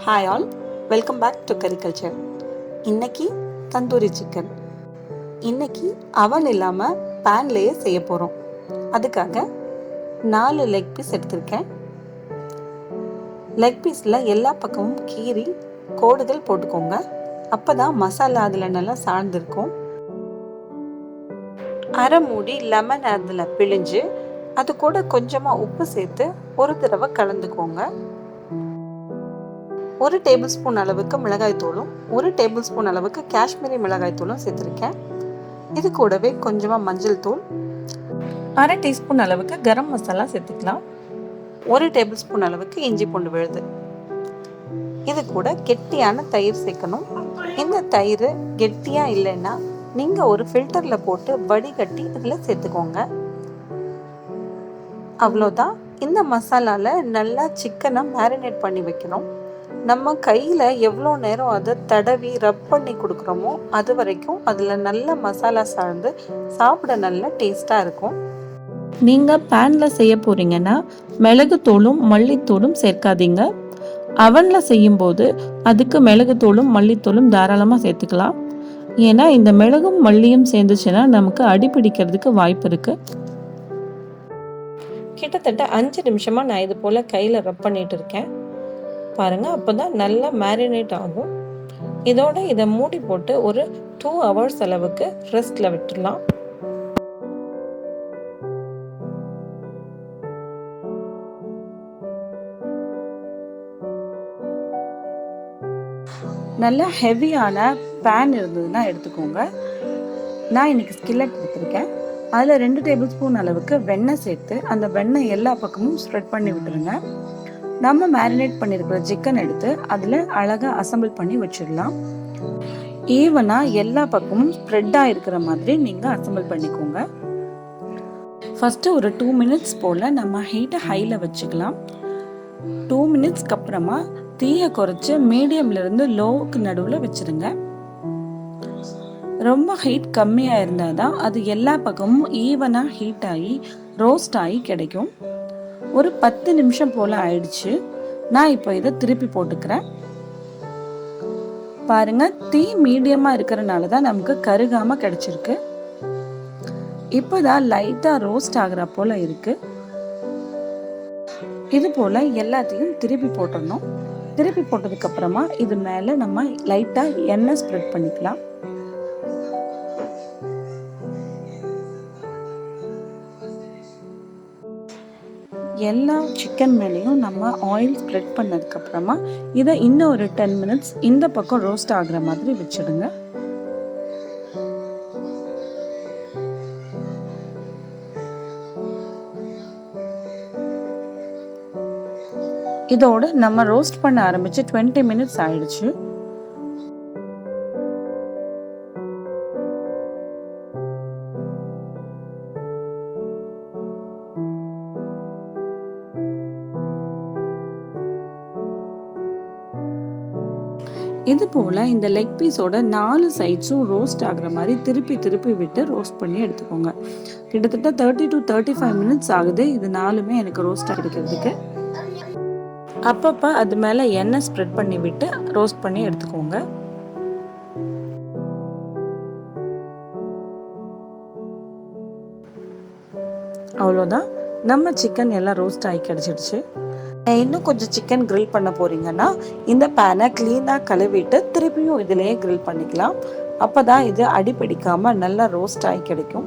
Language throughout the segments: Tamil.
Hi all, welcome back to கரிகல்ச்சர். இன்னைக்கு தந்தூரி சிக்கன். இன்னைக்கு அவன் இல்லாமல் பேன்லேயே செய்ய போகிறோம். அதுக்காக 4 லெக் பீஸ் எடுத்திருக்கேன். லெக் பீஸில் எல்லா பக்கமும் கீறி கோடுகள் போட்டுக்கோங்க. அப்போ தான் மசாலா அதில் நல்லா சார்ந்திருக்கும். அரை மூடி லெமன் அதில் பிழிஞ்சு அது கூட கொஞ்சமாக உப்பு சேர்த்து ஒரு தடவை கலந்துக்கோங்க. 1 டேபிள் ஸ்பூன் அளவுக்கு மிளகாய் தூளும் 1 டேபிள் ஸ்பூன் அளவுக்கு காஷ்மீரி மிளகாய் தூளும் சேர்த்துருக்கேன். இது கூடவே கொஞ்சமாக மஞ்சள் தூள், அரை டீஸ்பூன் அளவுக்கு கரம் மசாலா சேர்த்துக்கலாம். 1 டேபிள் ஸ்பூன் அளவுக்கு இஞ்சி பூண்டு விழுது. இது கூட கெட்டியான தயிர் சேர்க்கணும். இந்த தயிர் கெட்டியாக இல்லைன்னா நீங்கள் ஒரு ஃபில்டரில் போட்டு வடிகட்டி இதில் சேர்த்துக்கோங்க. அவ்வளோதான். இந்த மசாலாவில் நல்லா சிக்கனை மேரினேட் பண்ணி வைக்கணும். நம்ம கையில் எவ்வளோ நேரம் அதை தடவி ரப் பண்ணி கொடுக்குறோமோ அது வரைக்கும் அதில் நல்ல மசாலா சார்ந்து சாப்பிட நல்ல டேஸ்ட்டாக இருக்கும். நீங்கள் பேனில் செய்ய போகிறீங்கன்னா மிளகுத்தூளும் மல்லித்தூளும் சேர்க்காதீங்க. அவனில் செய்யும்போது அதுக்கு மிளகுத்தூளும் மல்லித்தூளும் தாராளமாக சேர்த்துக்கலாம். ஏன்னா இந்த மிளகும் மல்லியும் சேர்ந்துச்சுன்னா நமக்கு அடிப்பிடிக்கிறதுக்கு வாய்ப்பு இருக்குது. கிட்டத்தட்ட 5 நிமிஷமாக நான் இது போல் கையில் ரப் பண்ணிட்டு இருக்கேன். பாருங்கள், அப்போ தான் நல்லா மேரினேட் ஆகும். இதோட இதை மூடி போட்டு ஒரு 2 ஹவர்ஸ் அளவுக்கு ரெஸ்ட்டில் விட்டுடலாம். நல்லா ஹெவியான பேன் இருந்ததுன்னா எடுத்துக்கோங்க. நான் இன்றைக்கி ஸ்கில்லட் எடுத்துருக்கேன். அதில் 2 டேபிள் ஸ்பூன் அளவுக்கு வெண்ணெய் சேர்த்து அந்த வெண்ணெய் எல்லா பக்கமும் ஸ்ப்ரெட் பண்ணி விட்டுருங்க. நம்ம மேரினேட் பண்ணியிருக்கிற சிக்கன் எடுத்து அதில் அழகாக அசம்பிள் பண்ணி வச்சிடலாம். ஈவனாக எல்லா பக்கமும் ஸ்ப்ரெட்டாக இருக்கிற மாதிரி நீங்கள் அசம்பிள் பண்ணிக்கோங்க. ஃபஸ்ட்டு ஒரு 2 மினிட்ஸ் போல் நம்ம ஹீட்டை ஹையில் வச்சுக்கலாம். 2 மினிட்ஸ்க்கு அப்புறமா தீயை குறைச்சி மீடியம்லேருந்து லோவுக்கு நடுவில் வச்சுருங்க. ரொம்ப ஹீட் கம்மியாக இருந்தால் தான் அது எல்லா பக்கமும் ஈவனாக ஹீட் ஆகி ரோஸ்ட் ஆகி கிடைக்கும். ஒரு 10 நிமிஷம் போல் ஆயிடுச்சு. நான் இப்போ இதை திருப்பி போட்டுக்கிறேன். பாருங்கள், தீ மீடியமாக இருக்கிறனால தான் நமக்கு கருகாமல் கிடச்சிருக்கு. இப்போ தான் லைட்டாக ரோஸ்ட் ஆகிற போல் இருக்குது. இது போல் எல்லாத்தையும் திருப்பி போட்டுடணும். திருப்பி போட்டதுக்கப்புறமா இது மேலே நம்ம லைட்டாக எண்ணெய் ஸ்ப்ரெட் பண்ணிக்கலாம். எல்லா சிக்கன் மேலேயும் நம்ம ஆயில் ஸ்ப்ரெட் பண்ணதுக்கப்புறமா இதை இன்னும் ஒரு 10 மினிட்ஸ் இந்த பக்கம் ரோஸ்ட் ஆகுற மாதிரி வச்சுடுங்க. இதோட நம்ம ரோஸ்ட் பண்ண ஆரம்பிச்சு 20 மினிட்ஸ் ஆயிடுச்சு. இது போல் இந்த லெக் பீஸோட 4 சைட்ஸும் ரோஸ்ட் ஆகிற மாதிரி திருப்பி விட்டு ரோஸ்ட் பண்ணி எடுத்துக்கோங்க. கிட்டத்தட்ட 30 to 35 மினிட்ஸ் ஆகுது இது 4மே எனக்கு ரோஸ்ட் ஆகிக்கிறதுக்கு. அப்பப்போ அது மேலே எண்ணெய் ஸ்ப்ரெட் பண்ணி விட்டு ரோஸ்ட் பண்ணி எடுத்துக்கோங்க. அவ்வளோதான், நம்ம சிக்கன் எல்லாம் ரோஸ்ட் ஆகி கிடச்சிடுச்சு. இன்னும் கொஞ்சம் சிக்கன் கிரில் பண்ண போகிறீங்கன்னா இந்த பேனை க்ளீனாக கழுவிட்டு திருப்பியும் இதிலேயே கிரில் பண்ணிக்கலாம். அப்போ தான் இது அடிப்பிடிக்காமல் நல்லா ரோஸ்ட் ஆகி கிடைக்கும்.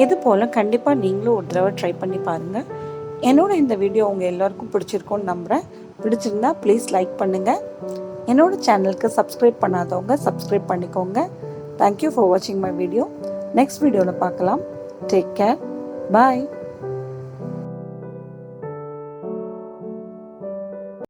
இது போல் கண்டிப்பாக நீங்களும் ஒரு தடவை ட்ரை பண்ணி பாருங்கள். என்னோட இந்த வீடியோ உங்கள் எல்லாருக்கும் பிடிச்சிருக்கும்னு நம்புகிறேன். பிடிச்சிருந்தா ப்ளீஸ் லைக் பண்ணுங்கள். என்னோட சேனலுக்கு சப்ஸ்கிரைப் பண்ணாதவங்க சப்ஸ்கிரைப் பண்ணிக்கோங்க. தேங்க்யூ ஃபார் வாட்சிங் மை வீடியோ. நெக்ஸ்ட் வீடியோவில் பார்க்கலாம். Take care. பாய்.